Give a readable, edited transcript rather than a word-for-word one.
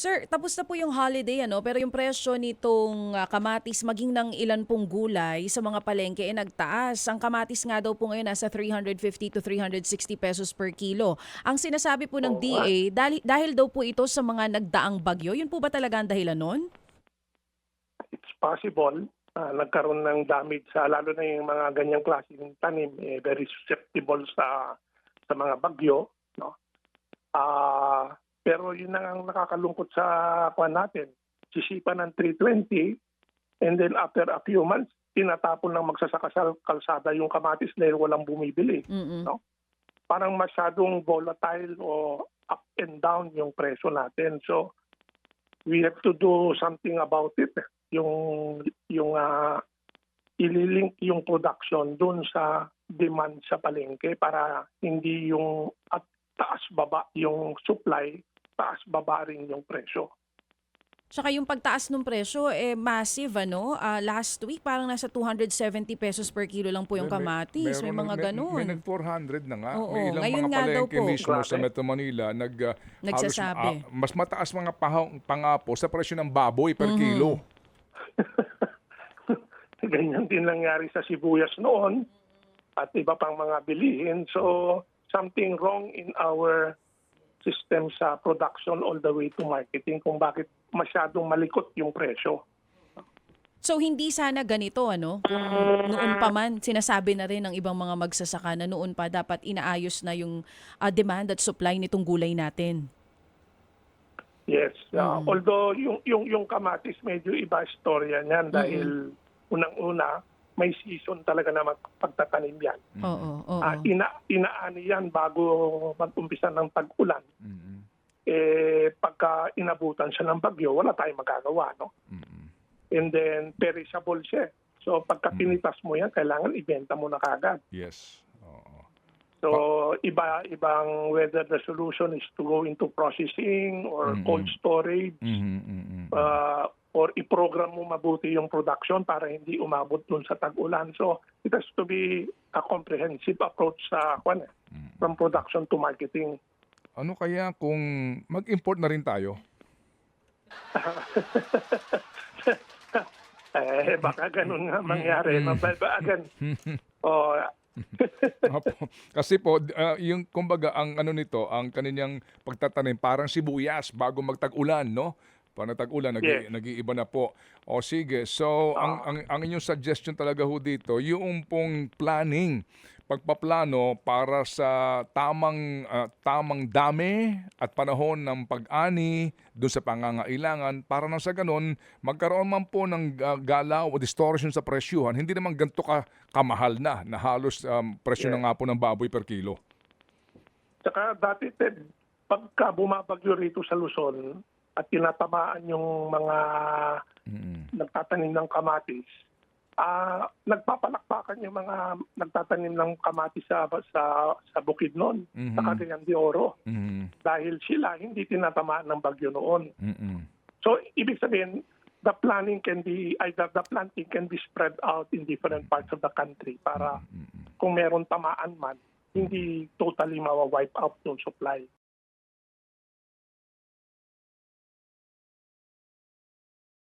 Sir, tapos na po yung holiday ano, pero yung presyo nitong kamatis maging ng ilan pong gulay sa mga palengke nagtaas. Ang kamatis nga daw po ngayon nasa 350 to 360 pesos per kilo. Ang sinasabi po ng Oo nga, DA, dahil daw po ito sa mga nagdaang bagyo, yun po ba talaga ang dahilan nun? it's possible nagkaroon ng damage sa lalo na yung mga ganyang klaseng tanim, very susceptible sa mga bagyo, no? Pero yun ang nakakalungkot sa kuwan natin. Sisipan ng 320 and then after a few months, tinatapon ng magsasaka sa kalsada yung kamatis dahil walang bumibili. Mm-mm. No? Parang masyadong volatile o up and down yung presyo natin. So we have to do something about it. Yung ililink yung production doon sa demand sa palengke para hindi yung at taas baba yung supply, taas baba rin yung presyo. Tsaka yung pagtaas ng presyo, massive ano. Last week parang nasa 270 pesos per kilo lang po yung kamatis. May mga May ganun. nag-400 na nga. May Oo, ilang ngayon mga nga daw palengke po. mismo sa Grabe. Metro Manila halos Nagsasabi. mas mataas mga pangapo sa presyo ng baboy per kilo. Ganyan din nangyari sa sibuyas noon at iba pang mga bilihin. So something wrong in our system sa production all the way to marketing kung bakit masyadong malikot yung presyo. So hindi sana ganito ano, kung noon pa man sinasabi na rin ng ibang mga magsasaka na noon pa dapat inaayos na yung demand at supply nitong gulay natin. Yes. Although yung kamatis medyo iba istorya niyan dahil unang-una may season talaga na pagtatanim yan. Oo, oo. Inaani yan bago mag-umpisa ng tag-ulan. Pagka inabutan siya ng bagyo, wala tayong magagawa. No? And then perishable siya. So pagka pinitas mo yan, kailangan ibenta mo na kagad. Yes. Oo. So ibang whether the solution is to go into processing or cold storage or i-program mo mabuti yung production para hindi umabot dun sa tag-ulan. So it has to be a comprehensive approach sa from production to marketing. Ano kaya kung mag-import na rin tayo? Baka ganun nga mangyari. Mababagan. Oh, Opo. Kasi po, yung kumbaga ang ano nito, ang kaninyang pagtatanim parang sibuyas bago magtag-ulan, no? Pag natag-ulan, Yes. nag-iiba na po. O sige, so ang inyong suggestion talaga ho dito, yung pong planning, pagpaplano para sa tamang dami at panahon ng pag-ani doon sa pangangailangan para nang sa ganun magkaroon man po ng galaw o distortion sa presyuhan, hindi naman ganito kamahal na halos presyo Yes. na nga po ng baboy per kilo. Tsaka dati, Ted, pagka bumabagyo rito sa Luzon at tinatamaan yung mga nagtatanim ng kamatis, nagpapalakpakan yung mga nagtatanim ng kamatis sa Bukidnon, sa Cagayan de Oro. Dahil sila hindi tinatamaan ng bagyo noon. So, ibig sabihin, the planting can be spread out in different parts of the country para kung meron tamaan man, hindi totally mawa-wipe out yung supply.